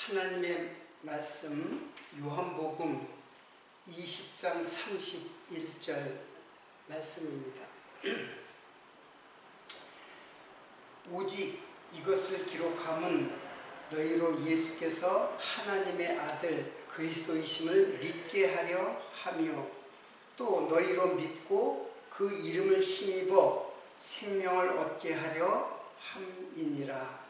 하나님의 말씀 요한복음 20장 31절 말씀입니다. 오직 이것을 기록함은 너희로 예수께서 하나님의 아들 그리스도이심을 믿게 하려 하며 또 너희로 믿고 그 이름을 힘입어 생명을 얻게 하려 함이니라.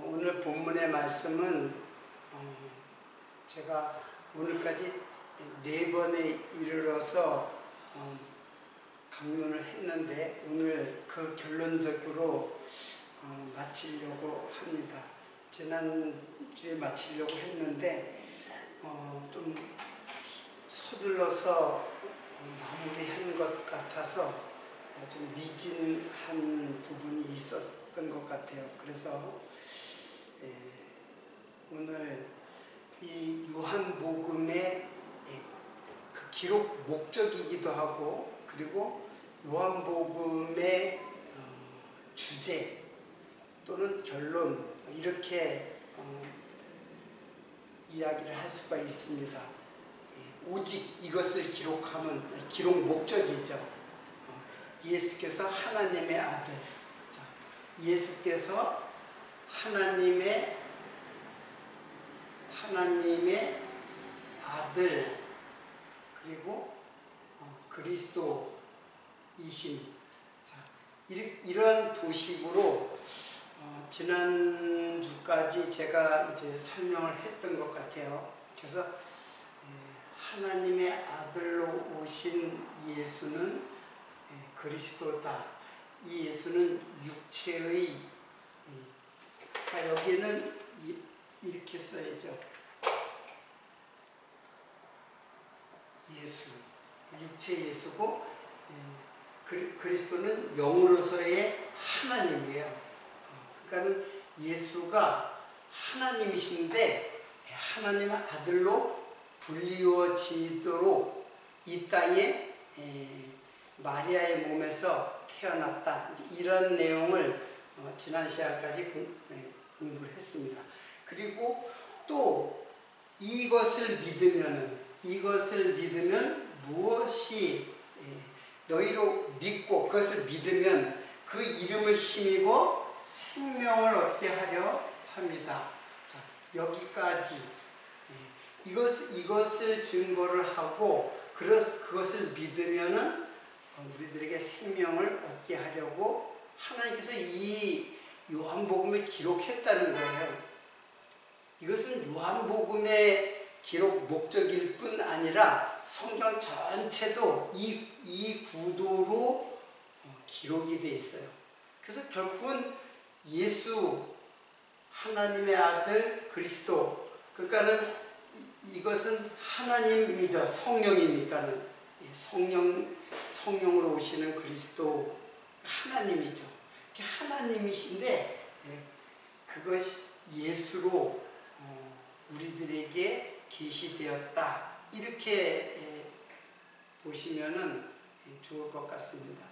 오늘 본문의 말씀은 제가 오늘까지 4번에 이르러서 강론을 했는데 오늘 그 결론적으로 마치려고 합니다. 지난주에 마치려고 했는데 좀 서둘러서 마무리한 것 같아서 좀 미진한 부분이 있었던 것 같아요. 그래서 오늘 이 요한복음의 그 기록 목적이기도 하고 그리고 요한복음의 주제 또는 결론 이렇게 이야기를 할 수가 있습니다. 오직 이것을 기록하면 기록 목적이죠. 예수께서 하나님의 아들, 예수께서 하나님의 아들 그리고 그리스도이신 이러한 도식으로 지난주까지 제가 이제 설명을 했던 것 같아요. 그래서 하나님의 아들로 오신 예수는 그리스도다. 이 예수는 육체의 여기는 이렇게 써야죠. 예수, 육체 예수고 그리스도는 영으로서의 하나님이에요. 그러니까 예수가 하나님이신데 하나님의 아들로 불리워지도록 이 땅에 마리아의 몸에서 태어났다. 이런 내용을 지난 시간까지 공부를 했습니다. 그리고 또 이것을 믿으면 무엇이 너희로 믿고 그것을 믿으면 그 이름을 힘입어 생명을 얻게 하려 합니다. 자, 여기까지 이것을 증거를 하고 그것을 믿으면은 우리들에게 생명을 얻게 하려고 하나님께서 이 요한복음을 기록했다는 거예요. 이것은 요한복음의 기록 목적일 뿐 아니라 성경 전체도 이 구도로 기록이 되어 있어요. 그래서 결국은 예수, 하나님의 아들 그리스도, 그러니까는 이것은 하나님이죠. 성령이니까는 성령으로 오시는 그리스도 하나님이죠. 하나님이신데 그것이 예수로 우리들에게 계시되었다. 이렇게 보시면은 좋을 것 같습니다.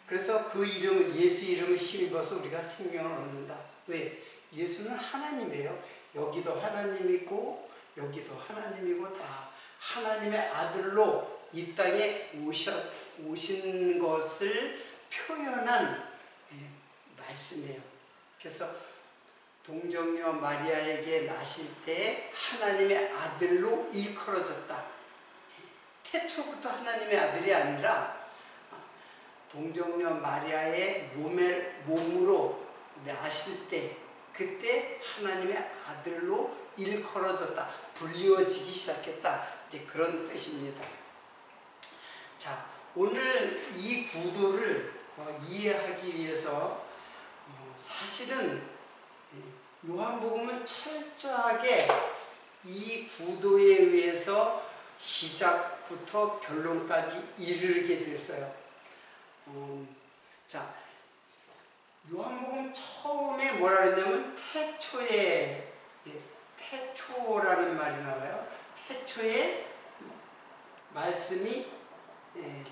그래서 그 이름을 예수 이름을 힘입어서 우리가 생명을 얻는다. 왜? 예수는 하나님이에요. 여기도 하나님이고 여기도 하나님이고 다 하나님의 아들로 이 땅에 오신 것을 표현한 말씀이에요. 그래서 동정녀 마리아에게 나실 때 하나님의 아들로 일컬어졌다. 태초부터 하나님의 아들이 아니라 동정녀 마리아의 몸으로 나실 때 그때 하나님의 아들로 일컬어졌다. 불리워지기 시작했다. 이제 그런 뜻입니다. 자, 오늘 이 구도를 이해하기 위해서 사실은 요한복음은 철저하게 이 구도에 의해서 시작부터 결론까지 이르게 됐어요. 자, 요한복음 처음에 뭐라 그랬냐면 태초라는 말이 나와요. 태초에 말씀이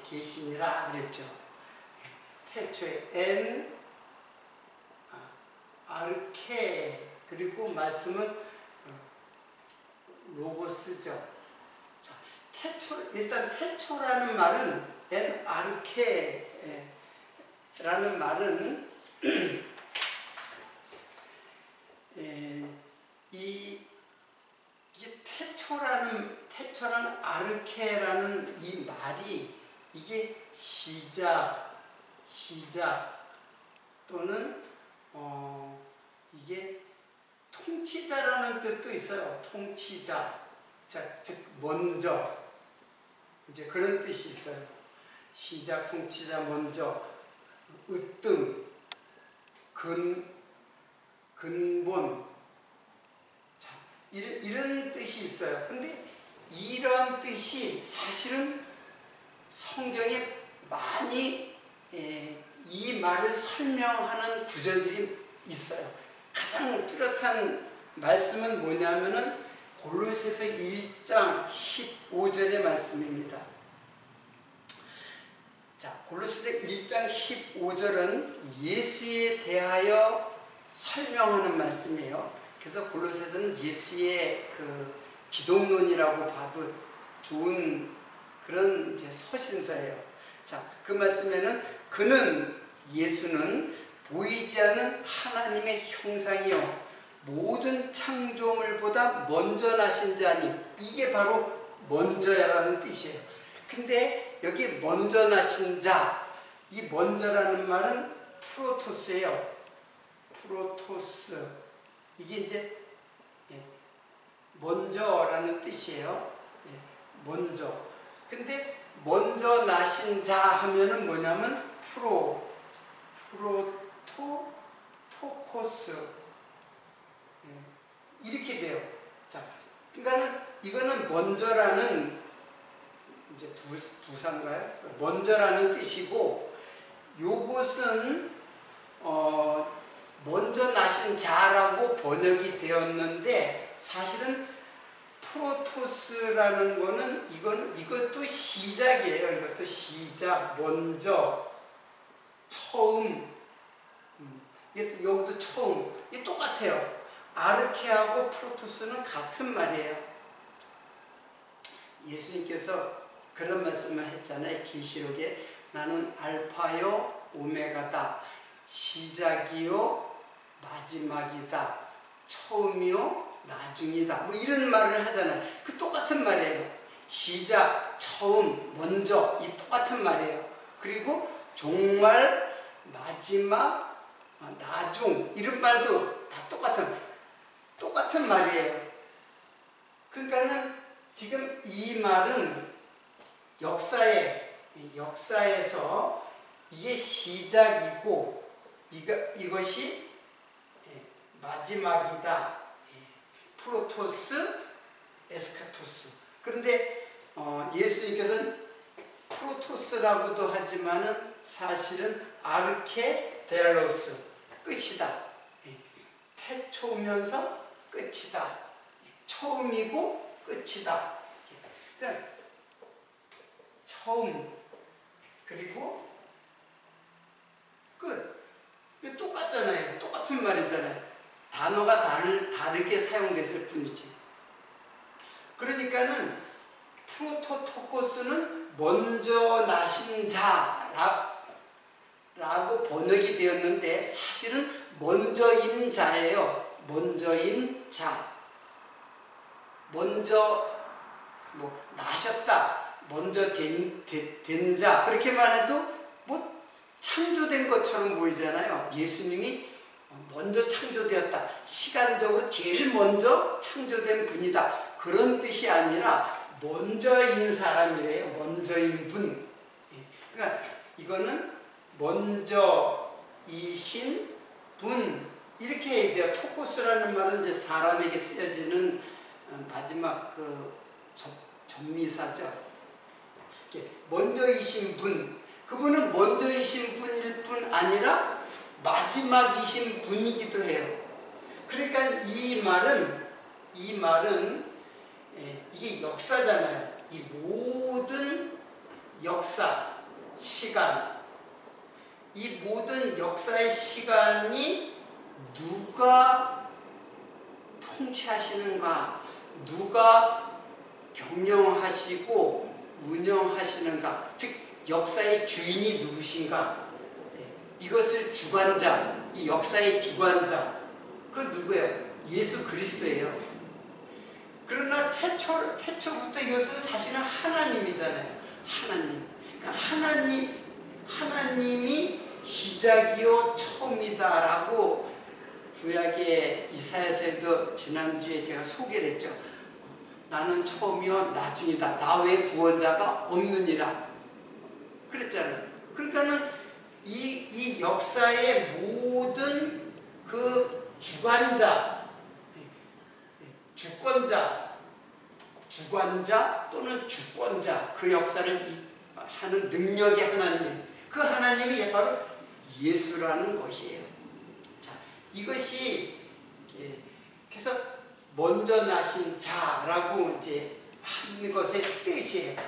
계시니라 그랬죠. 태초에 아르케, 그리고 말씀은 로고스죠. 자, 일단 태초라는 말은 아르케라는 말은 이게 태초라는 아르케라는 이 말이 이게 시작 또는 이게 통치자라는 뜻도 있어요. 통치자, 즉 먼저, 이제 그런 뜻이 있어요. 시작, 통치자, 먼저, 으뜸, 근본, 자, 이런 뜻이 있어요. 근데 이런 뜻이 사실은 성경에 많이 이 말을 설명하는 구절들이 있어요. 가장 뚜렷한 말씀은 뭐냐면은 골로새서 1장 15절의 말씀입니다. 자, 골로새서 1장 15절은 예수에 대하여 설명하는 말씀이에요. 그래서 골로새서는 예수의 그 기독론이라고 봐도 좋은 그런 이제 서신서예요. 자, 그 말씀에는 예수는 보이지 않는 하나님의 형상이요 모든 창조물보다 먼저 나신 자니, 이게 바로 먼저라는 뜻이에요. 근데 여기 먼저 나신 자, 이 먼저라는 말은 프로토스예요. 프로토스, 이게 이제 먼저라는 뜻이에요. 먼저. 근데 먼저 나신 자 하면은 뭐냐면 토코스, 이렇게 돼요. 자, 그러니까는 이거는 먼저라는 이제 부사인가요? 먼저라는 뜻이고, 요것은 먼저 나신 자라고 번역이 되었는데, 사실은 프로토스라는 거는 이것도 시작이에요. 이것도 시작, 먼저, 처음, 여기도 처음, 이게 똑같아요. 아르케하고 프로토스는 같은 말이에요. 예수님께서 그런 말씀을 했잖아요. 계시록에 나는 알파요 오메가다, 시작이요 마지막이다, 처음이요 나중이다, 뭐 이런 말을 하잖아요. 그 똑같은 말이에요. 시작, 처음, 먼저, 이 똑같은 말이에요. 그리고 종말, 마지막, 나중, 이런 말도 다 똑같은 말이에요. 그러니까는 지금 이 말은 역사에서 이게 시작이고 이것이 마지막이다. 프로토스, 에스카토스. 그런데 예수님께서는 프로토스라고도 하지만은 사실은 아르케 데알로스, 끝이다. 태초면서 끝이다. 처음이고 끝이다. 그러니까 처음 그리고 끝. 똑같잖아요. 똑같은 말이잖아요. 단어가 다르게 사용됐을 뿐이지. 그러니까는 프로토토코스는 먼저 나신 자라고 번역이 되었는데 사실은 먼저인 자예요. 먼저인 자. 먼저 나셨다. 먼저 된 자. 그렇게 말해도 창조된 것처럼 보이잖아요. 예수님이 먼저 창조되었다. 시간적으로 제일 먼저 창조된 분이다. 그런 뜻이 아니라 먼저인 사람이래요. 먼저인 분. 그러니까 이거는 먼저이신 분. 이렇게 해야 돼요. 토코스라는 말은 이제 사람에게 쓰여지는 마지막 전미사죠. 먼저이신 분. 그분은 먼저이신 분일 뿐 아니라 마지막이신 분이기도 해요. 그러니까 이 말은 이게 역사잖아요. 이 모든 역사, 시간, 이 모든 역사의 시간이 누가 통치하시는가, 누가 경영하시고 운영하시는가, 즉 역사의 주인이 누구신가, 이것을 주관자, 이 역사의 주관자, 그 누구예요? 예수 그리스도예요. 그러나 태초부터 이것은 사실은 하나님이잖아요. 하나님. 그러니까 하나님이 시작이요 처음이다라고 구약의 이사야서에도 지난주에 제가 소개를 했죠. 나는 처음이요 나중이다. 나 외에 구원자가 없느니라. 그랬잖아요. 그러니까는 이 역사의 모든 그 주관자, 주관자 또는 주권자, 그 역사를 하는 능력의 하나님, 그 하나님이 바로 예수라는 것이에요. 자, 이것이 그래서 먼저 나신 자라고 이제 하는 것의 뜻이에요.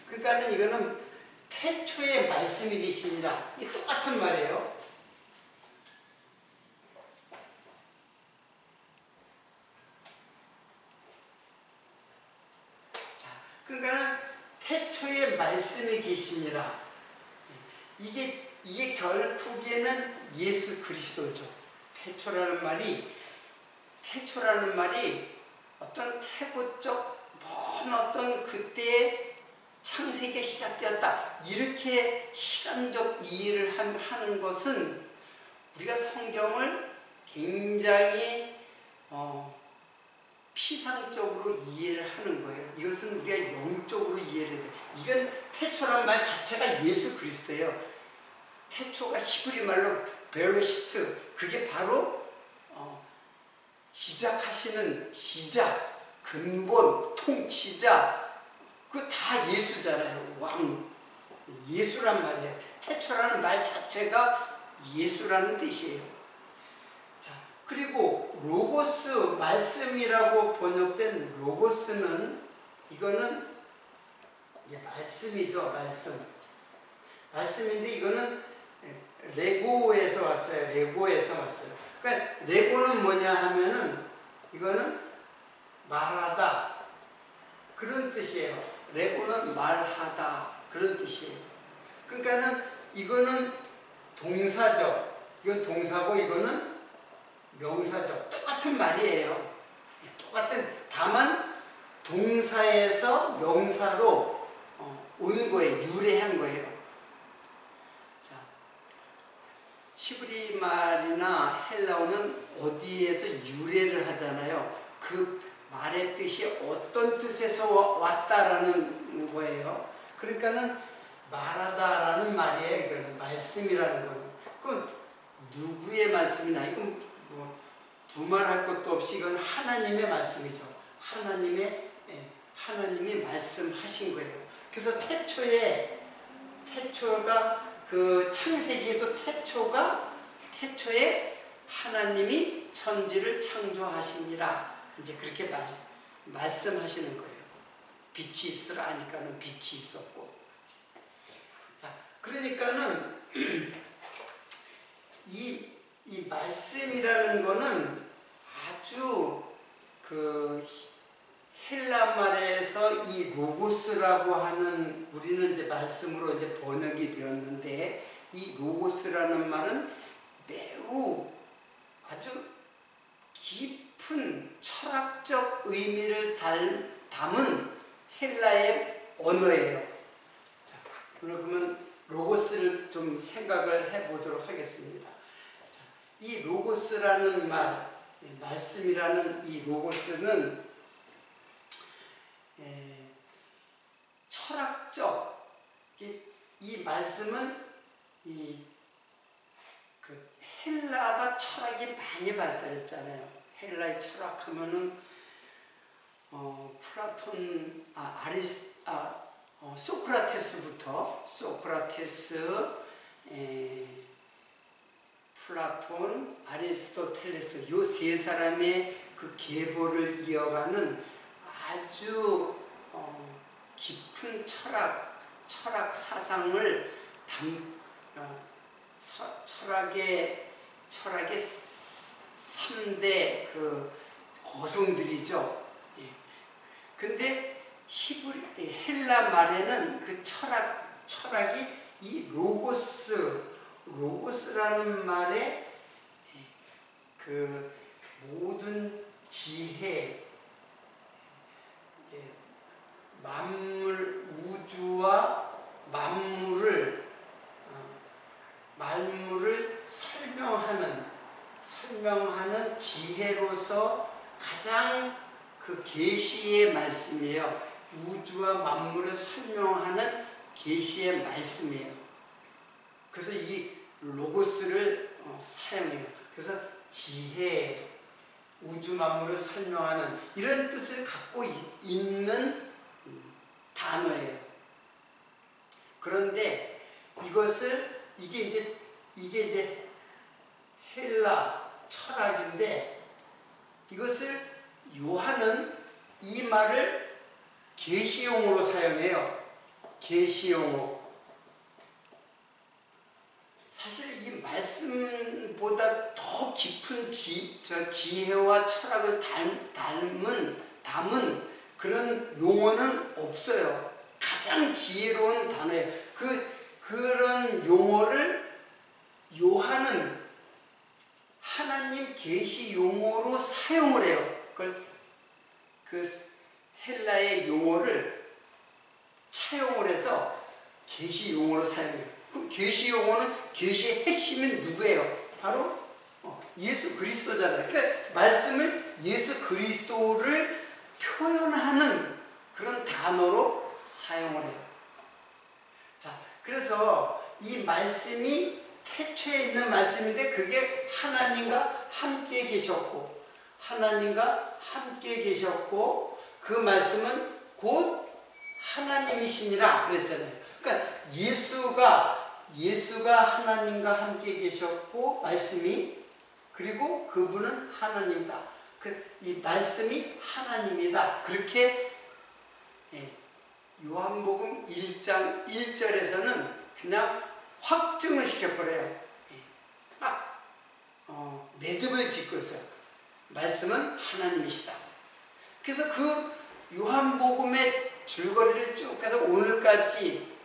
그러니까는 이거는 태초에 말씀이 계시니라, 이 똑같은 말이에요. 자, 그러니까는 태초에 말씀이 계시니라. 이게 결국에는 예수 그리스도죠. 태초라는 말이 어떤 태고적 먼 어떤 그때의 창세기가 시작되었다, 이렇게 시간적 이해를 하는 것은 우리가 성경을 굉장히 피상적으로 이해를 하는 거예요. 이것은 우리가 영적으로 이해를 해야 돼. 이건 태초란 말 자체가 예수 그리스도예요. 태초가 히브리 말로 베레시트, 그게 바로 시작하시는 시작, 근본, 통치자, 그 다 예수잖아요. 왕, 예수란 말이에요. 태초라는 말 자체가 예수라는 뜻이에요. 자, 그리고 로고스, 말씀이라고 번역된 로고스는, 이거는 말씀이죠. 말씀인데 이거는 레고에서 왔어요. 그러니까 레고는 뭐냐 하면은 이거는 말하다, 그런 뜻이에요. 레고는 말하다, 그런 뜻이에요. 그러니까는 이거는 동사죠. 이건 동사고 이거는 명사죠. 똑같은 말이에요. 다만 동사에서 명사로 온 거예요. 유래한 거예요. 자, 히브리 말이나 헬라어는 어디에서 유래를 하잖아요. 그 말의 뜻이 어떤 뜻에서 왔다라는 거예요. 그러니까는 말하다라는 말이에요. 이거는 말씀이라는 거는. 그럼 누구의 말씀이나, 이건 뭐 두말할 것도 없이 이건 하나님의 말씀이죠. 하나님이 말씀하신 거예요. 그래서 태초가 그 창세기에도 태초에 하나님이 천지를 창조하시니라, 이제 그렇게 말씀하시는 거예요. 빛이 있으라 하니까는 빛이 있었고. 자, 그러니까는 이 말씀이라는 거는 아주 그 헬라 말에서 이 로고스라고 하는, 우리는 이제 말씀으로 이제 번역이 되었는데, 이 로고스라는 말은 매우 아주 깊은 철학적 의미를 담은 헬라의 언어예요. 자, 그러면 로고스를 좀 생각을 해보도록 하겠습니다. 자, 이 로고스라는 말씀이라는 이 로고스는 철학적, 이 말씀은 그 헬라가 철학이 많이 발달했잖아요. 헬라의 철학하면은 플라톤, 소크라테스부터, 플라톤, 아리스토텔레스, 요 세 사람의 그 계보를 이어가는 아주 깊은 철학 사상을 철학의 3대 그 거성들이죠. 예. 근데 헬라 말에는 그 철학이 이 로고스라는 말에 그 모든 지혜, 만물, 우주와 만물을 설명하는 지혜로서 가장 그 계시의 말씀이에요. 우주와 만물을 설명하는 계시의 말씀이에요. 그래서 이 로고스를 사용해요. 그래서 지혜, 우주 만물을 설명하는 이런 뜻을 갖고 있는 단어예요. 그런데 이게 이제 헬라 철학인데, 이것을 요한은 이 말을 계시용어로 사용해요. 계시용어. 사실 이 말씀보다 더 깊은 지혜와 철학을 담은 그런 용어는 없어요. 가장 지혜로운 단어예요. 그런 용어를 요한은 하나님 계시 용어로 사용을 해요. 그 헬라의 용어를 차용을 해서 계시 용어로 사용해요. 그럼 계시 용어는 계시의 핵심은 누구예요? 바로 예수 그리스도잖아요. 그러니까 말씀을 예수 그리스도를 표현하는 그런 단어로 사용을 해요. 자, 그래서 이 말씀이 태초에 있는 말씀인데, 그게 하나님과 함께 계셨고 그 말씀은 곧 하나님이시니라 그랬잖아요. 그러니까 예수가 하나님과 함께 계셨고, 말씀이, 그리고 그분은 하나님이다. 이 말씀이 하나님이다. 그렇게 요한복음 1장 1절에서는 그냥 확증을 시켜버려요. 딱 매듭을 짓고 있어요. 말씀은 하나님이시다. 그래서 그 요한복음의 줄거리를 쭉 해서 오늘까지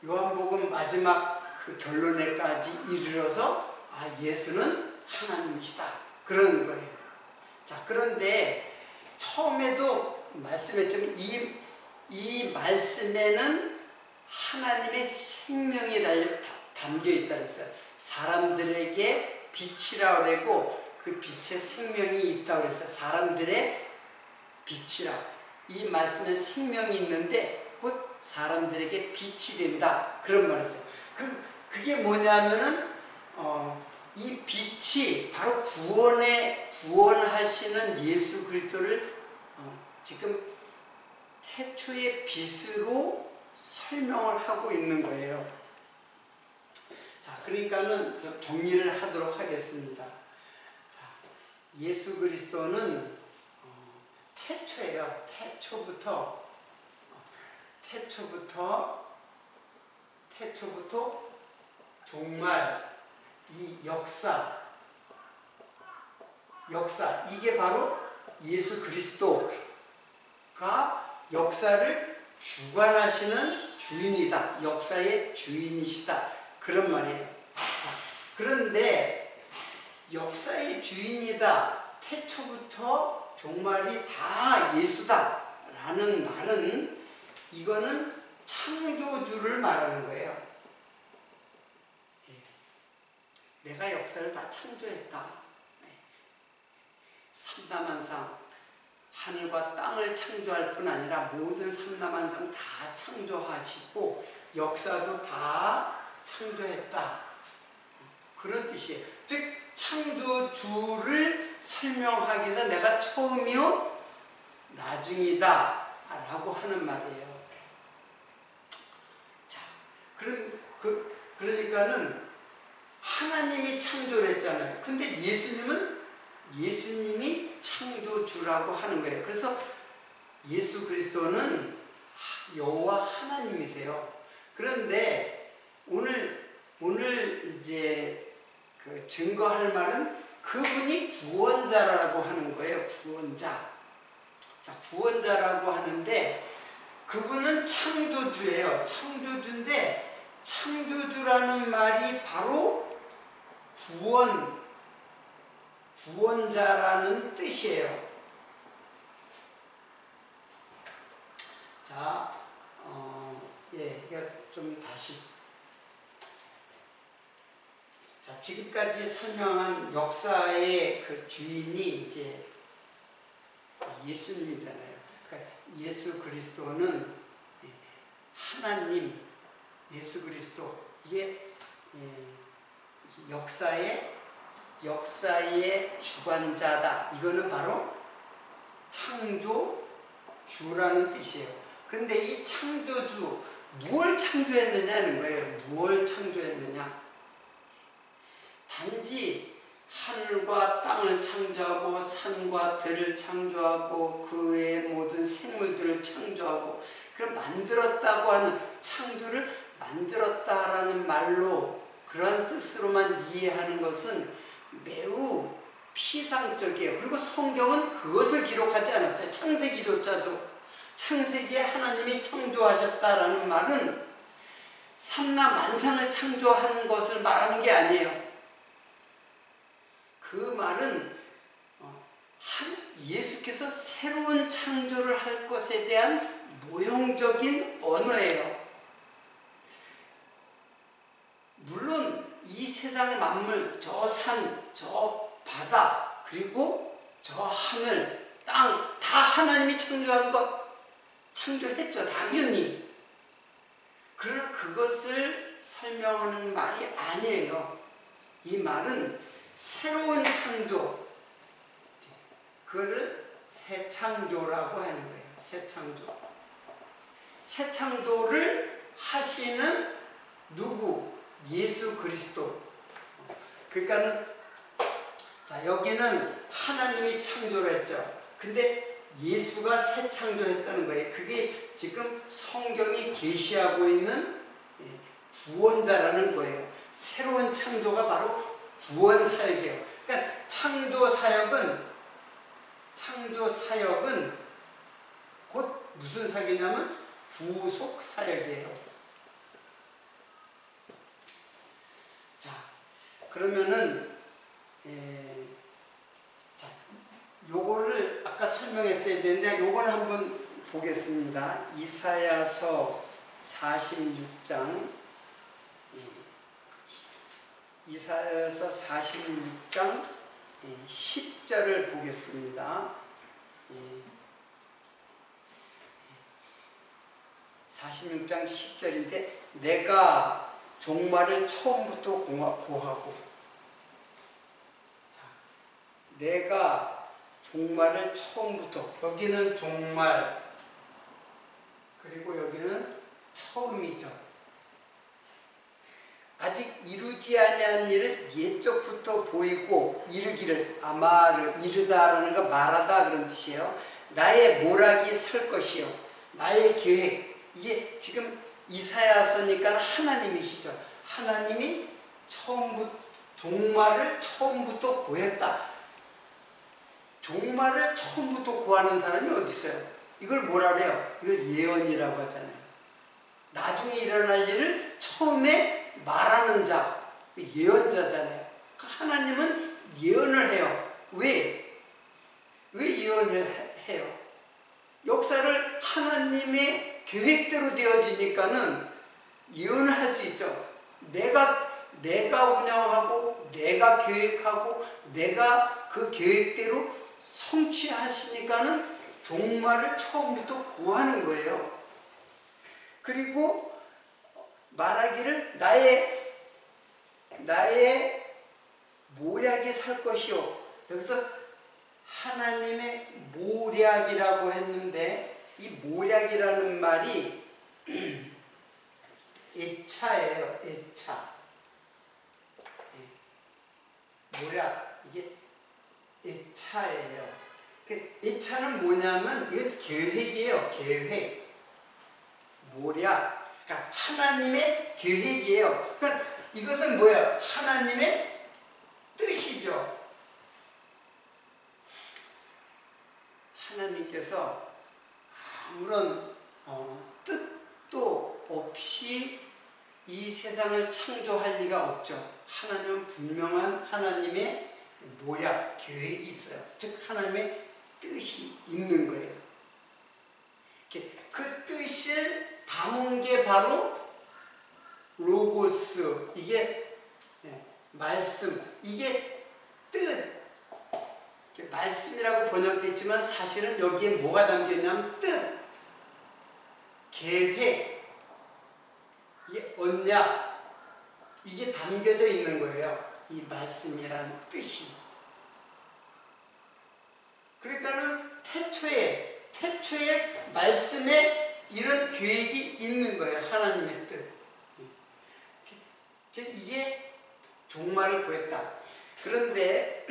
요한복음 마지막 그 결론에까지 이르러서 예수는 하나님이시다, 그런 거예요. 자, 그런데 처음에도 말씀했지만 이 말씀에는 하나님의 생명이 담겨 있다 그랬어요. 사람들에게 빛이라고 그러고 그 빛에 생명이 있다고 그랬어요. 사람들의 빛이라. 이 말씀에 생명이 있는데 곧 사람들에게 빛이 된다, 그런 말을 했어요. 그게 뭐냐면은 이 빛이 바로 구원하시는 예수 그리스도를 지금 태초의 빛으로 설명을 하고 있는 거예요. 자, 그러니까는 좀 정리를 하도록 하겠습니다. 자, 예수 그리스도는 태초예요. 태초부터 정말 이 역사, 이게 바로 예수 그리스도가 역사를 주관하시는 주인이다. 역사의 주인이시다, 그런 말이에요. 자, 그런데 역사의 주인이다, 태초부터 종말이 다 예수다 라는 말은, 이거는 창조주를 말하는 거예요. 내가 역사를 다 창조했다. 삼다만상, 하늘과 땅을 창조할 뿐 아니라 모든 삼다만상 다 창조하시고 역사도 다 창조했다, 그런 뜻이에요. 즉 창조주를 설명하기 위해서 내가 처음이요 나중이다 라고 하는 말이에요. 자, 그러니까는 하나님이 창조를 했잖아요. 근데 예수님이 창조주라고 하는 거예요. 그래서 예수 그리스도는 여호와 하나님이세요. 그런데 오늘 이제 그 증거할 말은 그분이 구원자라고 하는 거예요. 구원자. 자, 구원자라고 하는데 그분은 창조주예요. 창조주인데 창조주라는 말이 바로 구원자라는 뜻이에요. 자, 이거 좀 다시. 자, 지금까지 설명한 역사의 그 주인이 이제 예수님이잖아요. 그러니까 예수 그리스도는 하나님, 예수 그리스도, 이게 역사의 주관자다. 이거는 바로 창조주라는 뜻이에요. 근데 이 창조주, 무엇을 창조했느냐는 거예요. 무엇을 창조했느냐. 단지 하늘과 땅을 창조하고 산과 들을 창조하고 그 외의 모든 생물들을 창조하고 그럼 만들었다고 하는, 창조를 만들었다라는 말로 그러한 뜻으로만 이해하는 것은 매우 피상적이에요. 그리고 성경은 그것을 기록하지 않았어요. 창세기조차도. 창세기에 하나님이 창조하셨다라는 말은 삼라 만상을 창조한 것을 말하는 게 아니에요. 그 말은 예수께서 새로운 창조를 할 것에 대한 모형적인 언어예요. 물론 이 세상 만물, 저 산, 저 바다, 그리고 저 하늘, 땅, 다 하나님이 창조한 것 창조했죠. 당연히. 그러나 그것을 설명하는 말이 아니에요. 이 말은 새로운 창조, 그거를 새 창조라고 하는 거예요. 새 창조. 새 창조를 하시는 누구? 예수 그리스도. 그러니까 자, 여기는 하나님이 창조를 했죠. 근데 예수가 새 창조했다는 거예요. 그게 지금 성경이 계시하고 있는 구원자라는 거예요. 새로운 창조가 바로 구원 사역이에요. 그러니까 창조 사역은 곧 무슨 사역이냐면 구속 사역이에요. 자, 그러면은 자, 요거를 아까 설명했어야 되는데 요걸 한번 보겠습니다. 이사야서 46장 10절을 보겠습니다. 46장 10절인데 내가 종말을 처음부터 고하고, 자, 내가 종말을 처음부터, 여기는 종말, 그리고 여기는 처음이죠. 아직 이루지 아니한 일을 옛적부터 보이고 이르기를, 아마르, 이르다라는 거 말하다 그런 뜻이에요. 나의 모락이 설 것이요, 나의 계획. 이게 지금 이사야서니까 하나님이시죠. 하나님이 종말을 처음부터 고했다. 종말을 처음부터 고하는 사람이 어디 있어요? 이걸 뭐라 그래요? 이걸 예언이라고 하잖아요. 나중에 일어날 일을 처음에 말하는 자, 예언자잖아요. 하나님은 예언을 해요. 왜 예언을 해요? 역사를 하나님의 계획대로 되어지니까는 예언을 할 수 있죠. 내가 운영하고 내가 계획하고 내가 그 계획대로 성취하시니까는 종말을 처음부터 고하는 거예요. 그리고 말하기를 나의 모략이 살 것이요. 여기서 하나님의 모략이라고 했는데 이 모략이라는 말이 애차예요. 애차. 모략, 이게 애차예요. 애차는 뭐냐면 이건 계획이에요. 계획. 모략. 그러니까 하나님의 계획이에요. 그러니까 이것은 뭐예요? 하나님의 뜻이죠. 하나님께서 아무런 뜻도 없이 이 세상을 창조할 리가 없죠. 하나님은 분명한 하나님의 모략, 계획이 있어요. 즉 하나님의 뜻이 있는 거예요. 그 뜻을 담은 게 바로 로고스, 이게 말씀, 이게 뜻, 말씀이라고 번역됐지만 사실은 여기에 뭐가 담겨있냐면 뜻, 계획, 이게 언약, 이게 담겨져 있는 거예요. 이 말씀이라는 뜻이. 그러니까는 태초에 말씀에 이런 계획이 있는 거예요. 하나님의 뜻. 이게 종말을 구했다. 그런데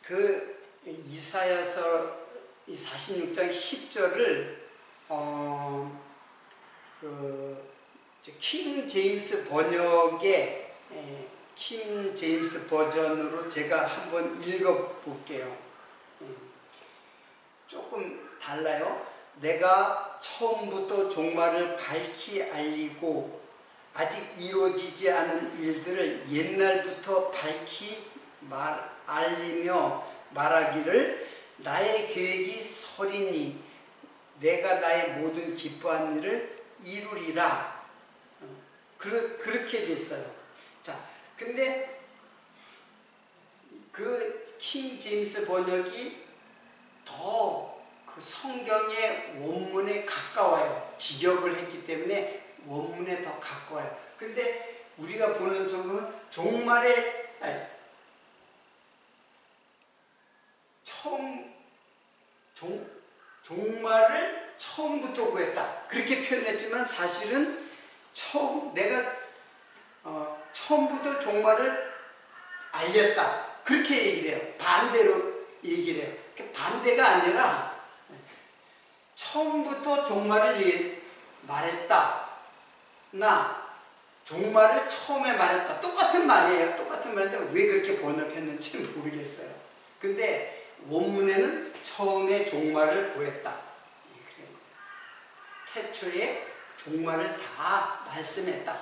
그 이사야서 46장 10절을 킹 제임스 번역의 킹 제임스 버전으로 제가 한번 읽어볼게요. 조금 달라요. 내가 처음부터 종말을 밝히 알리고 아직 이루어지지 않은 일들을 옛날부터 밝히 알리며 말하기를 나의 계획이 서리니 내가 나의 모든 기뻐한 일을 이루리라. 그렇게 됐어요. 자, 근데 그 킹 제임스 번역이 더 그 성경의 원문에 가까워요. 직역을 했기 때문에 원문에 더 가까워요. 근데 우리가 보는 종말의 종말을 처음부터 구했다. 그렇게 표현했지만 사실은 내가 처음부터 종말을 알렸다. 그렇게 얘기를 해요. 반대로 얘기를 해요. 반대가 아니라 처음부터 종말을 말했다. 나 종말을 처음에 말했다. 똑같은 말이에요. 똑같은 말인데 왜 그렇게 번역했는지 모르겠어요. 근데 원문에는 처음에 종말을 구했다. 태초에 종말을 다 말씀했다.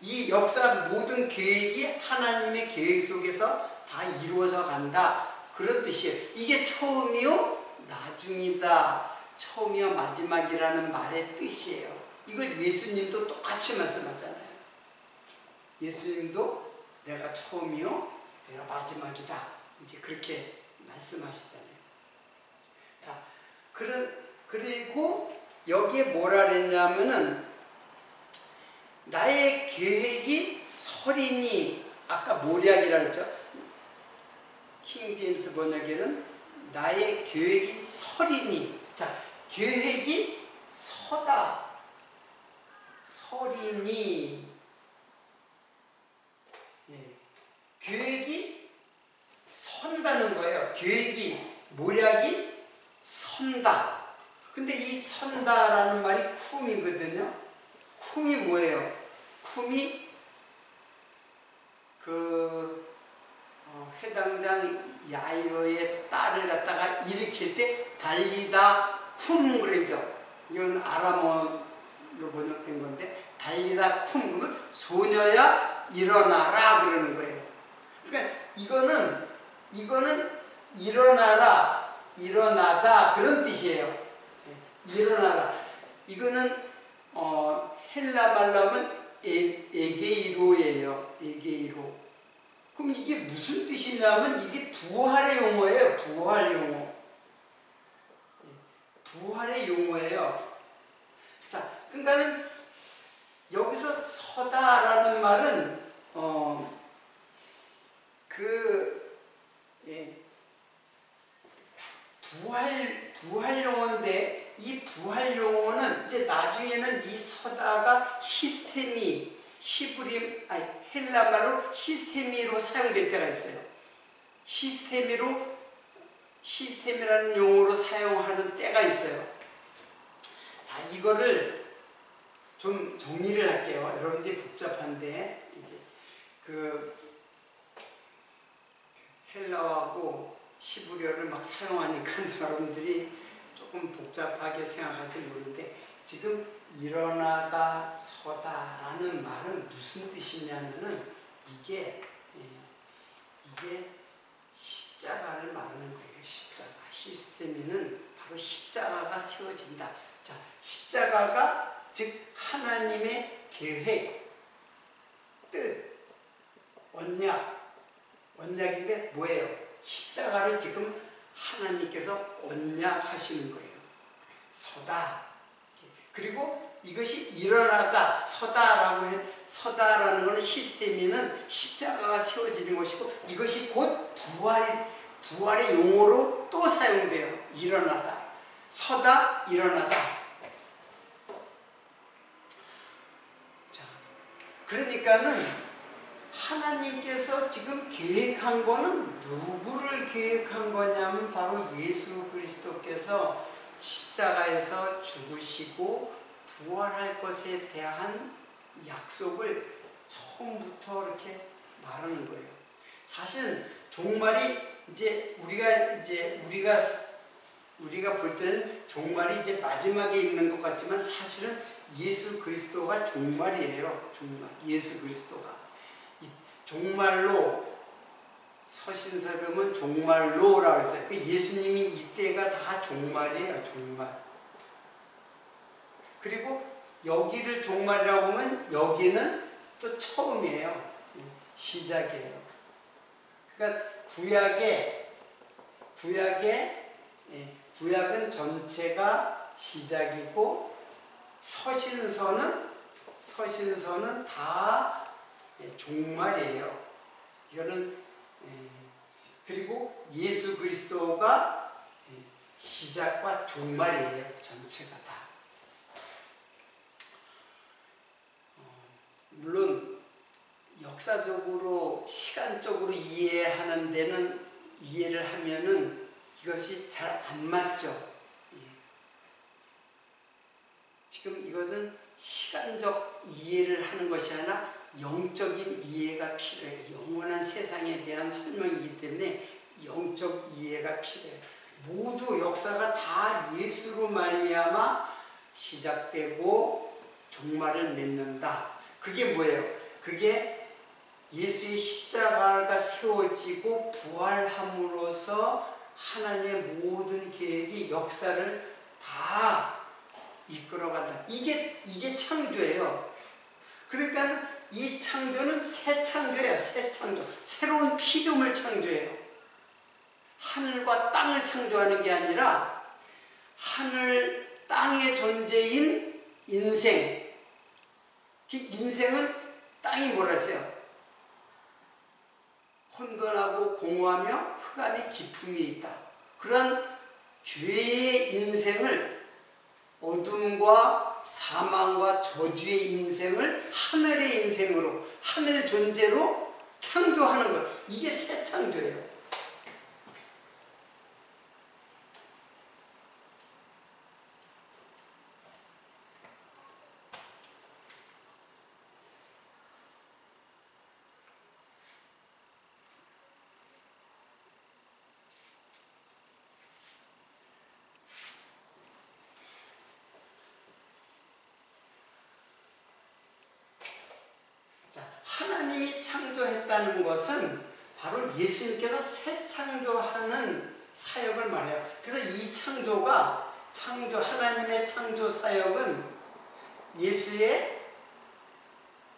이 역사 모든 계획이 하나님의 계획 속에서 다 이루어져 간다. 그런 뜻이에요. 이게 처음이요 나중이다. 처음이요 마지막이라는 말의 뜻이에요. 이걸 예수님도 똑같이 말씀하잖아요. 예수님도 내가 처음이요 내가 마지막이다. 이제 그렇게 말씀하시잖아요. 자, 그리고 여기에 뭐라 그랬냐면은 나의 계획이 서리니, 아까 모략이라 그랬죠. 킹 제임스 번역에는 나의 계획이 서리니. 자, 계획이 서다, 서리니. 계획이 선다는 거예요. 계획이, 모략이 선다. 근데 이 선다라는 말이 쿰이거든요. 쿰이 뭐예요? 쿰이 회당장 야이로의 딸을 갖다가 일으킬 때 달리다 쿰 그러죠. 이건 아람어로 번역된 건데 달리다 쿰 그러면 소녀야 일어나라 그러는 거예요. 그러니까 이거는 일어나라, 일어나다 그런 뜻이에요. 일어나라. 이거는 헬라 말로 하면 에게이로예요. 에게이로. 그럼 이게 무슨 뜻이냐면 이게 부활의 용어예요. 부활 용어. 부활의 용어예요. 자, 그러니까는 여기서 서다라는 말은 부활 용어인데 이 부활 용어는 이제 나중에는 이 서다가 히스테미, 헬라 말로 히스테미로 사용될 때가 있어요. 히스테미라는 용어로 사용하는 때가 있어요. 자, 이거를 좀 정리를 할게요. 여러분들이 복잡한데 이제 헬라어하고 히브리어를 막 사용하니까 사람들이 조금 복잡하게 생각할지 모르는데, 지금 일어나다 서다라는 말은 무슨 뜻이냐면은 이게 십자가를 말하는 거예요. 십자가. 히스테미는 바로 십자가가 세워진다. 자, 십자가가 즉 하나님의 계획, 뜻, 언약인데 뭐예요? 십자가를 지금 하나님께서 언약하시는 거예요. 서다. 그리고 이것이 일어나다, 서다라는 것은 히스테미는 십자가가 세워지는 것이고, 이것이 곧 부활의 용어로 또 사용돼요. 일어나다, 서다, 일어나다. 자, 그러니까는 하나님께서 지금 계획한 거는 누구를 계획한 거냐면 바로 예수 그리스도께서 십자가에서 죽으시고 부활할 것에 대한 약속을 처음부터 이렇게 말하는 거예요. 사실은 종말이 우리가 볼 때는 종말이 이제 마지막에 있는 것 같지만 사실은 예수 그리스도가 종말이에요. 예수 그리스도가. 종말로 서신서에 보면 종말로라고 했어요. 예수님이 이때가 다 종말이에요. 종말. 그리고 여기를 종말이라고 보면 여기는 또 처음이에요. 시작이에요. 그러니까 구약은 전체가 시작이고 서신서는 다 종말이에요. 이거는 그리고 예수 그리스도가 시작과 종말이에요. 전체가 다. 물론 역사적으로 시간적으로 이해를 하면은 이것이 잘 안 맞죠. 지금 이것은 시간적 이해를 하는 것이 아니라 영적인 이해가 필요해요. 영원한 세상에 대한 설명이기 때문에 영적 이해가 필요해요. 모두 역사가 다 예수로 말미암아 시작되고 종말을 맺는다. 그게 뭐예요? 그게 예수의 십자가가 세워지고 부활함으로써 하나님의 모든 계획이 역사를 다 이끌어간다. 이게 창조예요. 그러니까 이 창조는 새 창조예요. 새 창조. 새로운 피조물 창조예요. 하늘과 땅을 창조하는 게 아니라 하늘, 땅의 존재인 인생. 그 인생은 땅이 뭐라 했어요? 혼돈하고 공허하며 흑암이 깊음이 있다. 그런 죄의 인생을, 어둠과 사망과 저주의 인생을 하늘의 인생으로, 하늘 존재로 창조하는 것. 이게 새 창조예요. 하나님이 창조했다는 것은 바로 예수님께서 새 창조하는 사역을 말해요. 그래서 이 하나님의 창조 사역은 예수의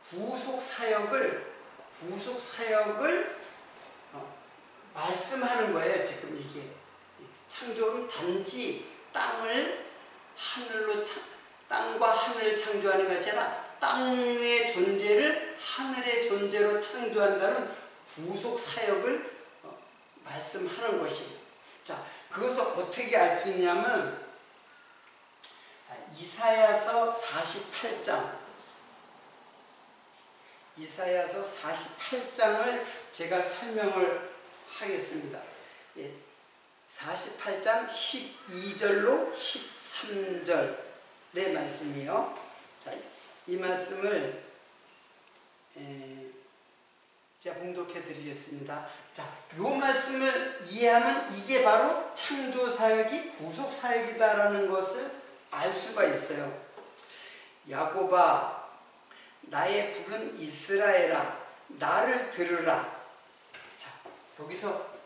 구속 사역을 말씀하는 거예요. 지금 이게 창조는 단지 땅과 하늘을 창조하는 것이 아니라 땅의 존재를 하늘의 존재로 창조한다는 구속 사역을 말씀하는 것이에요. 자, 그것을 어떻게 알 수 있냐면 이사야서 48장을 제가 설명을 하겠습니다. 48장 12절로 13절의 말씀이요. 자, 이 말씀을 제가 봉독해 드리겠습니다. 자, 요 말씀을 이해하면 이게 바로 창조 사역이 구속 사역이다라는 것을 알 수가 있어요. 야곱아, 나의 부른 이스라엘아, 나를 들으라. 자, 여기서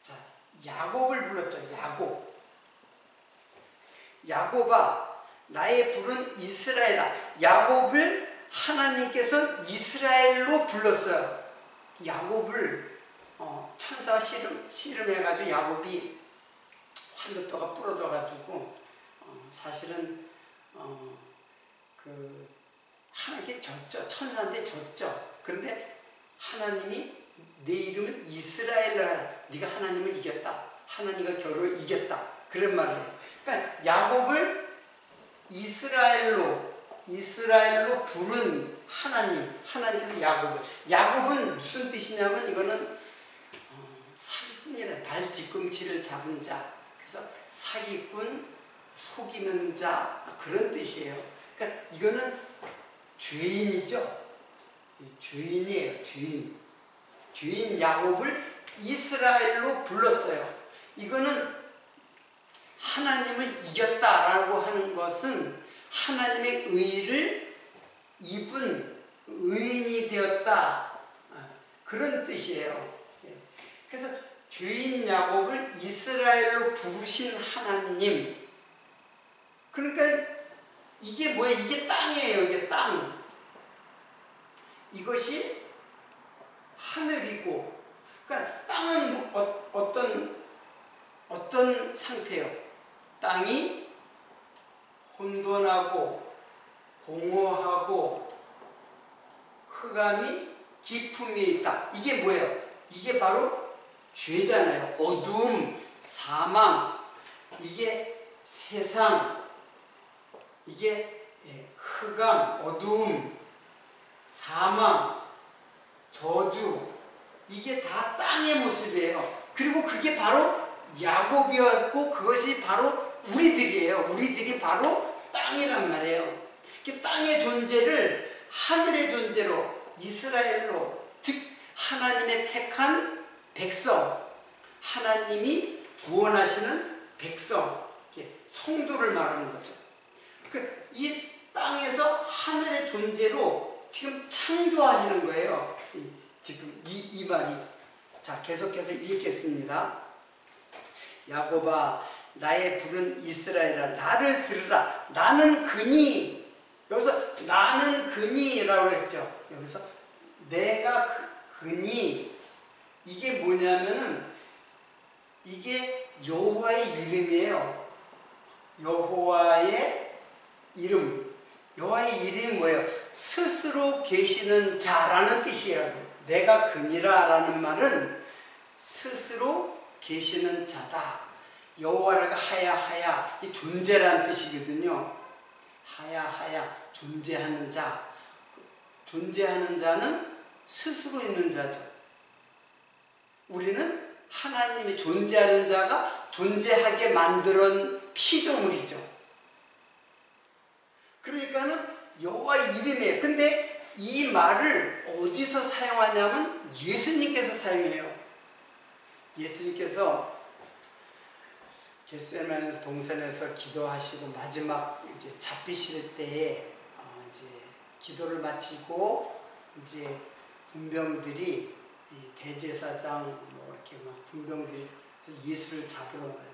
자, 야곱을 불렀죠. 야곱아, 나의 부른 이스라엘아. 야곱을 하나님께서 이스라엘로 불렀어요. 야곱을 천사가 씨름해가지고 야곱이 환도뼈가 부러져가지고 사실은 그 하나님께 졌죠. 천사한테 졌죠. 그런데 하나님이 내 이름을 이스라엘로 하라. 네가 하나님을 이겼다. 하나님과 겨루를 이겼다. 그런 말을 해요. 그러니까 야곱을 이스라엘로 부른 하나님께서 야곱은 무슨 뜻이냐면 이거는 사기꾼이라, 발 뒤꿈치를 잡은 자, 그래서 사기꾼, 속이는 자, 그런 뜻이에요. 그러니까 이거는 죄인이죠. 죄인이에요. 죄인 야곱을 이스라엘로 불렀어요. 이거는 하나님을 이겼다라고 하는 것은 하나님의 의를 입은 의인이 되었다, 그런 뜻이에요. 그래서 죄인 야곱을 이스라엘로 부르신 하나님. 그러니까 이게 뭐예요? 이게 땅이에요. 이게 땅. 이것이 하늘이고, 그러니까 땅은 어떤 상태예요? 땅이 혼돈하고 공허하고 흑암이 깊음이 있다. 이게 뭐예요? 이게 바로 죄잖아요. 어두움, 사망, 이게 세상, 이게 흑암, 어두움, 사망, 저주, 이게 다 땅의 모습이에요. 그리고 그게 바로 야곱이었고 그것이 바로 우리들이에요. 우리들이 바로 땅이란 말이에요. 땅의 존재를 하늘의 존재로, 이스라엘로, 즉 하나님의 택한 백성, 하나님이 구원하시는 백성, 성도를 말하는 거죠. 이 땅에서 하늘의 존재로 지금 창조하시는 거예요. 지금 이 말이. 자, 계속해서 읽겠습니다. 야곱아, 나의 부른 이스라엘아, 나를 들으라. 나는 그니. 여기서 나는 그니라고 했죠. 여기서 내가 그니. 이게 뭐냐면은 이게 여호와의 이름이에요. 여호와의 이름. 여호와의 이름이 뭐예요? 스스로 계시는 자라는 뜻이에요. 내가 그니라 라는 말은 스스로 계시는 자다. 여호와가 하야 이 존재라는 뜻이거든요. 하야 존재하는 자. 존재하는 자는 스스로 있는 자죠. 우리는 하나님이 존재하는 자가 존재하게 만든 피조물이죠. 그러니까는 여호와의 이름이에요. 근데 이 말을 어디서 사용하냐면 예수님께서 사용해요. 예수님께서 겟세마네 동산에서 기도하시고 마지막 이제 잡히실 때에 이제 기도를 마치고 이제 군병들이 대제사장 뭐 이렇게 막 군병들이 예수를 잡으러 가요.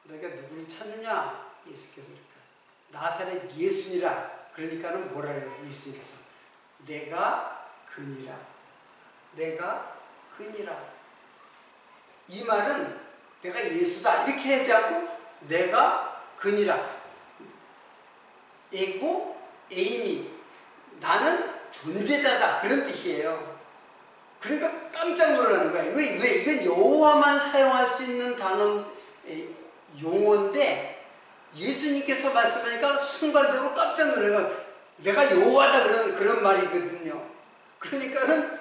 너희가 누구를 찾느냐? 예수께서 그러니까 나사렛 예수니라. 그러니까는 뭐라 해요? 예수님께서 내가 그니라. 내가 그니라. 이 말은 내가 예수다 이렇게 하지 않고 내가 그니라. 에고 에이미, 나는 존재자다, 그런 뜻이에요. 그러니까 깜짝 놀라는 거예요. 왜 이건 여호와만 사용할 수 있는 단어, 용어인데 예수님께서 말씀하니까 순간적으로 깜짝 놀라요. 내가 여호와다 그런 말이거든요. 그러니까는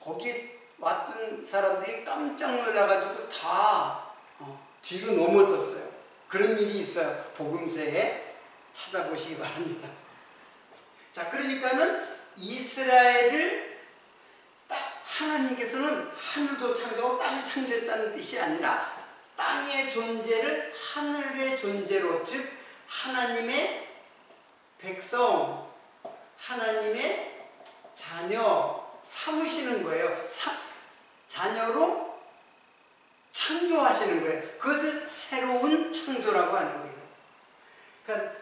거기 왔던 사람들이 깜짝 놀라가지고 다 뒤로 넘어졌어요. 그런 일이 있어요. 복음서에 찾아보시기 바랍니다. 자, 그러니까는 이스라엘을 딱 하나님께서는 하늘도 창조하고 땅을 창조했다는 뜻이 아니라 땅의 존재를 하늘의 존재로, 즉 하나님의 백성, 하나님의 자녀 삼으시는 거예요. 자녀로 창조하시는 거예요. 그것을 새로운 창조라고 하는 거예요. 그러니까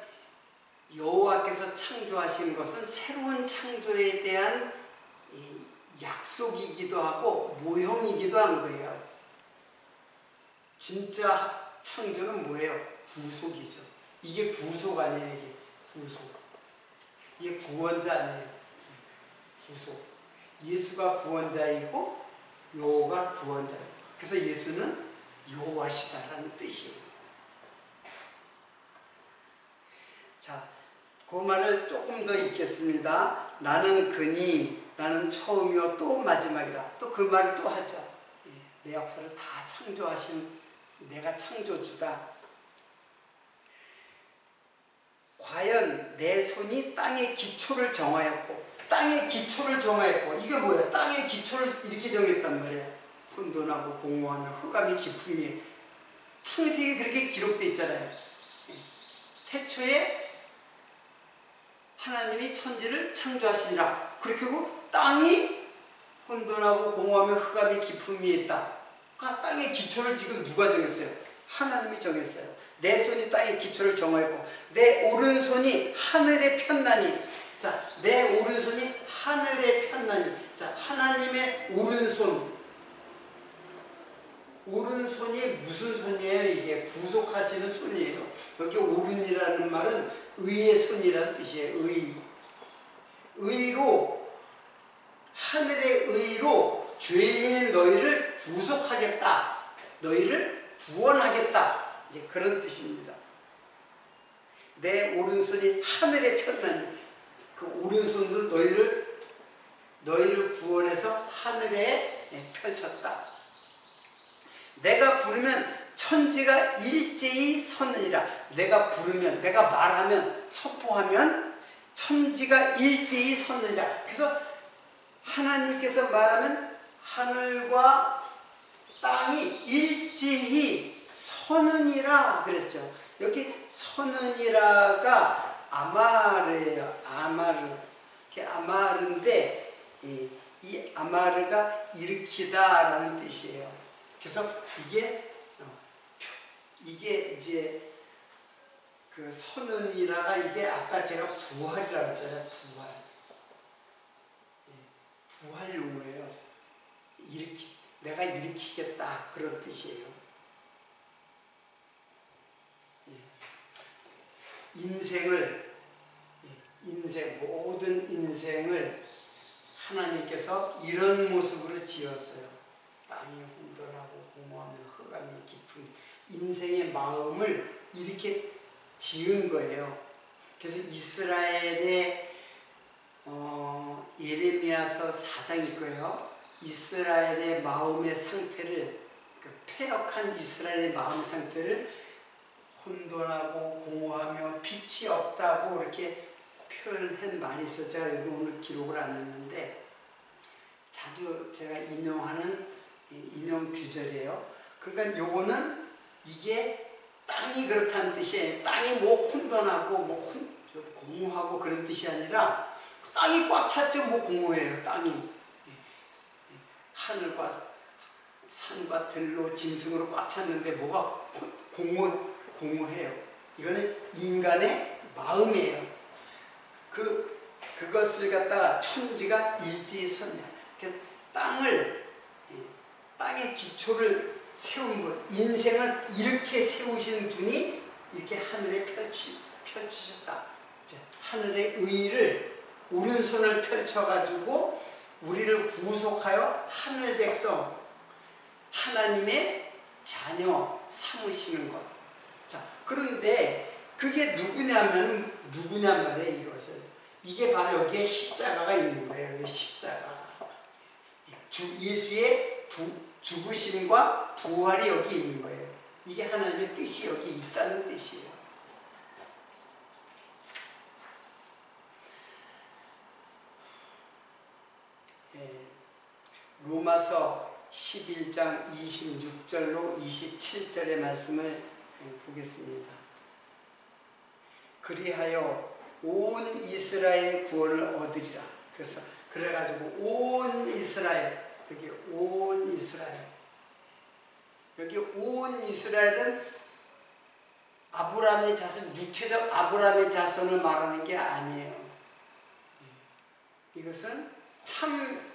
여호와께서 창조하신 것은 새로운 창조에 대한 약속이기도 하고 모형이기도 한 거예요. 진짜 창조는 뭐예요? 구속이죠. 이게 구속 아니에요. 이게 구속. 이게 구원자 아니에요. 구속. 예수가 구원자이고 여호와가 구원자예요. 그래서 예수는 여호와시다라는 뜻이에요. 자, 그 말을 조금 더 읽겠습니다. 나는 그니, 나는 처음이요 또 마지막이라. 또 그 말을 또 하죠. 내 역사를 다 창조하신 내가 창조주다. 과연 내 손이 땅의 기초를 정하였고, 땅의 기초를 정하였고, 이게 뭐야? 땅의 기초를 이렇게 정했단 말이야. 혼돈하고 공허하며 흑암이 깊음이. 창세기 그렇게 기록되어 있잖아요. 태초에 하나님이 천지를 창조하시니라. 그렇게 하고 땅이 혼돈하고 공허하며 흑암이 깊음이 있다. 그 땅의 기초를 지금 누가 정했어요? 하나님이 정했어요. 내 손이 땅의 기초를 정하였고 내 오른손이 하늘에 폈나니. 자, 내 오른손이 하늘에 폈나니. 자, 하나님의 오른손. 오른손이 무슨 손이에요? 이게 구속하시는 손이에요. 여기 오른이라는 말은 의의 손이라는 뜻이에요. 의. 의로, 하늘의 의로 죄인인 너희를 구속하겠다. 너희를 구원하겠다. 이제 그런 뜻입니다. 내 오른손이 하늘에 폈나니. 그 오른손으로 너희를 구원해서 하늘에 펼쳤다. 내가 부르면 천지가 일제히 서느니라. 내가 부르면, 내가 말하면, 선포하면 천지가 일제히 서느니라. 그래서 하나님께서 말하면 하늘과 땅이 일제히 서느니라 그랬죠. 여기 서느니라가 아마르예요. 아마르. 아마르인데 이 아마르가 일으키다라는 뜻이에요. 그래서 이게 이제 그 서느니라가 이게 아까 제가 부활이라고 했잖아요. 부활. 부활 용어예요. 내가 일으키겠다 그런 뜻이에요. 모든 인생을 하나님께서 이런 모습으로 지었어요. 땅이 혼돈하고 공허하며 흑암이 깊은 인생의 마음을 이렇게 지은 거예요. 그래서 이스라엘의 예레미야서 4장일 거예요. 이스라엘의 마음의 상태를, 그 패역한 이스라엘의 마음 상태를 혼돈하고 공허하며 빛이 없다고 이렇게 표현한 말이 있어요. 제가 여기 오늘 기록을 안 했는데 자주 제가 인용하는 인용 규절이에요. 그러니까 요거는 이게 땅이 그렇다는 뜻이에요. 땅이 뭐 혼돈하고 뭐 공허하고 그런 뜻이 아니라 땅이 꽉 찼죠. 뭐 공허해요. 땅이 하늘과 산과 들로 짐승으로 꽉 찼는데 뭐가 공허해요. 이거는 인간의 마음이에요. 그것을 갖다가 천지가 일제히 섰냐. 땅의 기초를 세운 분, 인생을 이렇게 세우신 분이 이렇게 하늘에 펼치셨다. 하늘의 의를 오른손을 펼쳐가지고 우리를 구속하여 하늘 백성, 하나님의 자녀 삼으시는 것. 자, 그런데 그게 누구냐면 누구냔 말이에요. 이것을. 이게 바로 여기에 십자가가 있는 거예요. 여기 십자가. 예수의 죽으심과 부활이 여기 있는 거예요. 이게 하나님의 뜻이 여기 있다는 뜻이에요. 로마서 11장 26절로 27절의 말씀을 보겠습니다. 그리하여 온 이스라엘의 구원을 얻으리라. 그래가지고 온 이스라엘, 여기 온 이스라엘, 여기 온 이스라엘은 아브라함의 자손, 육체적 아브라함의 자손을 말하는 게 아니에요. 이것은 참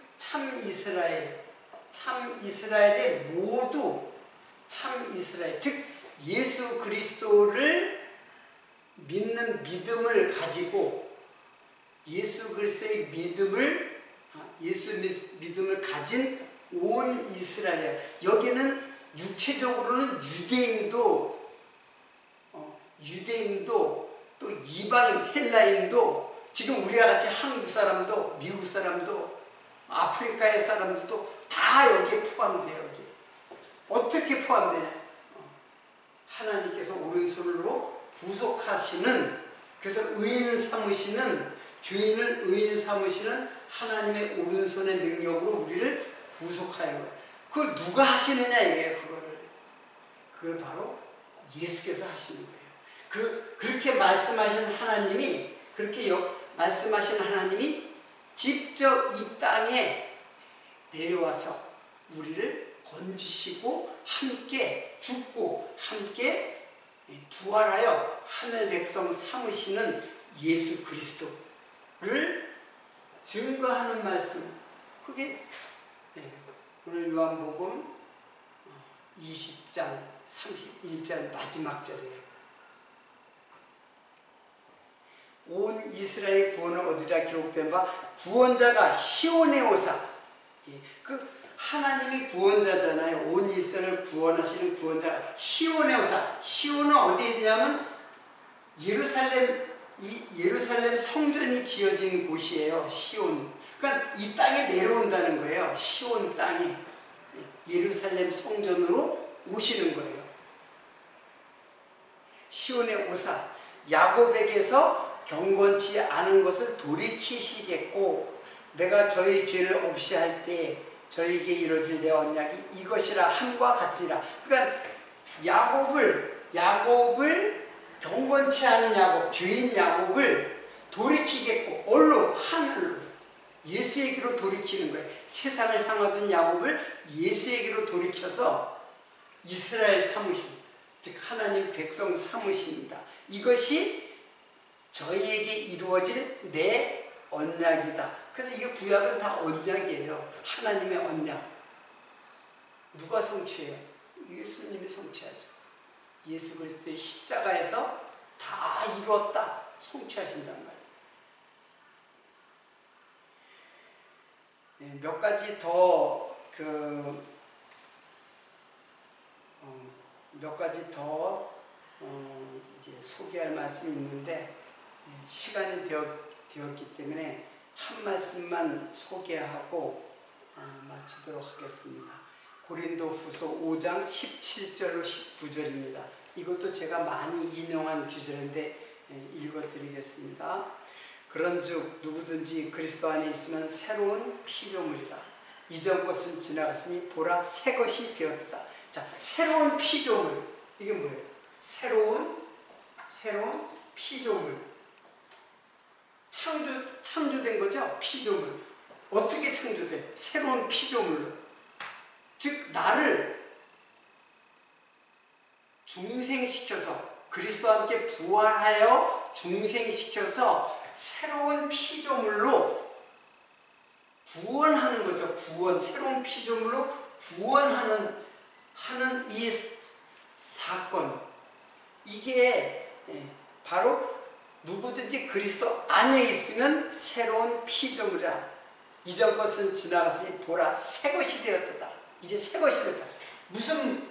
이스라엘, 참 이스라엘의 모두 참 이스라엘, 즉 예수 그리스도를 믿는 믿음을 가지고 예수 그리스도의 믿음을 가진 온 이스라엘. 여기는 육체적으로는 유대인도 또 이방인 헬라인도 지금 우리가 같이 한국 사람도 미국 사람도 아프리카의 사람들도 다 여기에 포함돼요. 여기. 어떻게 포함되냐? 하나님께서 오른손으로 구속하시는, 그래서 의인 삼으시는, 죄인을 의인 삼으시는 하나님의 오른손의 능력으로 우리를 구속하는 거예요. 그걸 누가 하시느냐 이게 그걸 바로 예수께서 하시는 거예요. 그렇게 말씀하신 하나님이, 말씀하신 하나님이 직접 이 땅에 내려와서 우리를 건지시고 함께 죽고 함께 부활하여 하늘 백성 삼으시는 예수 그리스도를 증거하는 말씀, 그게 오늘 요한복음 20장 31절 마지막 절이에요. 온 이스라엘 구원을 얻으리라 기록된 바 구원자가 시온에 오사, 하나님이 구원자잖아요. 온 이스라엘을 구원하시는 구원자 시온에 오사. 시온은 어디에 있냐면 예루살렘 성전이 지어진 곳이에요. 시온. 그러니까 이 땅에 내려온다는 거예요. 시온 땅에 예루살렘 성전으로 오시는 거예요. 시온에 오사. 야곱에게서 경건치 않은 것을 돌이키시겠고 내가 저희 죄를 없이 할 때 저에게 이루어질 내 언약이 이것이라 함과 같으리라. 그러니까 야곱을 경건치 않은 야곱, 죄인 야곱을 돌이키겠고 어디로? 하늘로, 예수에게로 돌이키는 거예요. 세상을 향하던 야곱을 예수에게로 돌이켜서 이스라엘 삼으신, 즉 하나님 백성 삼으십니다. 이것이 저희에게 이루어질 내 언약이다. 그래서 이게 구약은 다 언약이에요. 하나님의 언약. 누가 성취해요? 예수님이 성취하죠. 예수 그리스도의 십자가에서 다 이루었다 성취하신단 말이에요. 몇 가지 더 이제 소개할 말씀이 있는데 시간이 되었기 때문에 한 말씀만 소개하고 마치도록 하겠습니다. 고린도후서 5장 17절로 19절입니다. 이것도 제가 많이 인용한 구절인데 읽어드리겠습니다. 그런즉 누구든지 그리스도 안에 있으면 새로운 피조물이라. 이전 것은 지나갔으니 보라 새 것이 되었다. 자, 새로운 피조물. 이게 뭐예요? 새로운 피조물. 창조된 거죠? 피조물. 어떻게 창조돼? 새로운 피조물로. 즉 나를 중생시켜서 그리스도와 함께 부활하여 중생시켜서 새로운 피조물로 구원하는 거죠. 구원. 새로운 피조물로 구원하는 이 사건. 이게 바로 누구든지 그리스도 안에 있으면 새로운 피조물이라. 이전 것은 지나갔으니 보라 새 것이 되었다. 이제 새 것이 됐다. 무슨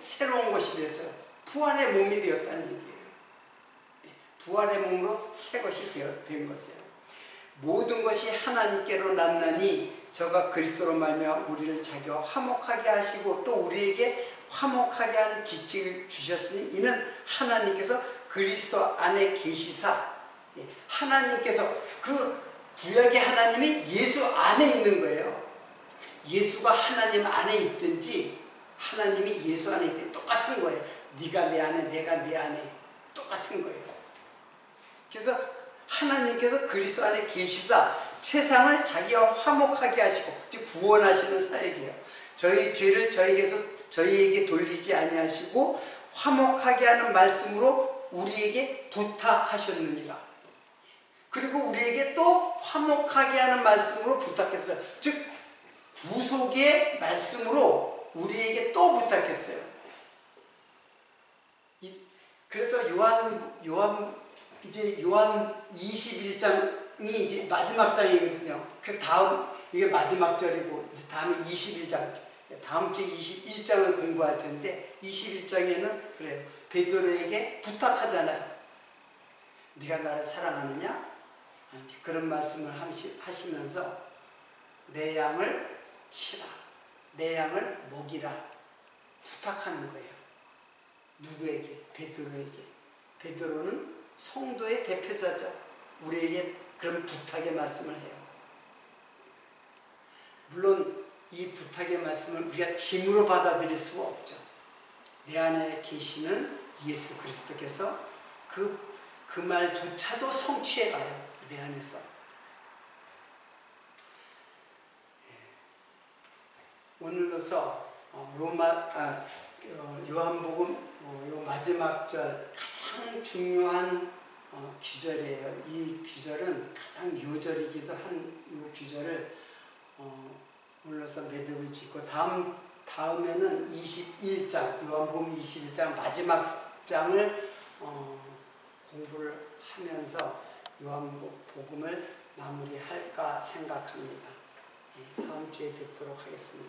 새로운 것이 됐어요? 부활의 몸이 되었다는 얘기예요. 부활의 몸으로 새 것이 된 것이에요. 모든 것이 하나님께로 났나니 저가 그리스도로 말미암아 우리를 자기와 화목하게 하시고 또 우리에게 화목하게 하는 지식을 주셨으니 이는 하나님께서 그리스도 안에 계시사, 하나님께서 그 구약의 하나님이 예수 안에 있는 거예요. 예수가 하나님 안에 있든지 하나님이 예수 안에 있든지 똑같은 거예요. 네가 내 안에 내가 내 안에 똑같은 거예요. 그래서 하나님께서 그리스도 안에 계시사 세상을 자기와 화목하게 하시고, 즉 구원하시는 사역이에요. 저희 죄를 저희에게 돌리지 아니하시고 화목하게 하는 말씀으로 우리에게 부탁하셨느니라. 그리고 우리에게 또 화목하게 하는 말씀으로 부탁했어요. 즉 구속의 말씀으로 우리에게 또 부탁했어요. 그래서 요한 21장이 이제 마지막 장이거든요. 그 다음 이게 마지막 절이고 이제 다음에 21장. 다음 주에 21장을 공부할 텐데 21장에는 그래요. 베드로에게 부탁하잖아요. 네가 나를 사랑하느냐? 이제 그런 말씀을 하시면서 내 양을 치라, 내 양을 먹이라 부탁하는 거예요. 누구에게? 베드로에게. 베드로는 성도의 대표자죠. 우리에게 그런 부탁의 말씀을 해요. 물론 이 부탁의 말씀을 우리가 짐으로 받아들일 수가 없죠. 내 안에 계시는 예수 그리스도께서 그 말조차도 성취해 가요. 내 안에서. 오늘로서 요한복음 요 마지막 절 가장 중요한 규절이에요. 이 규절은 가장 요절이기도 한 이 규절을 오늘로서 매듭을 짓고 다음에는 21장 요한복음 21장 마지막 장을 공부를 하면서 요한복음을 마무리할까 생각합니다. 다음 주에 뵙도록 하겠습니다.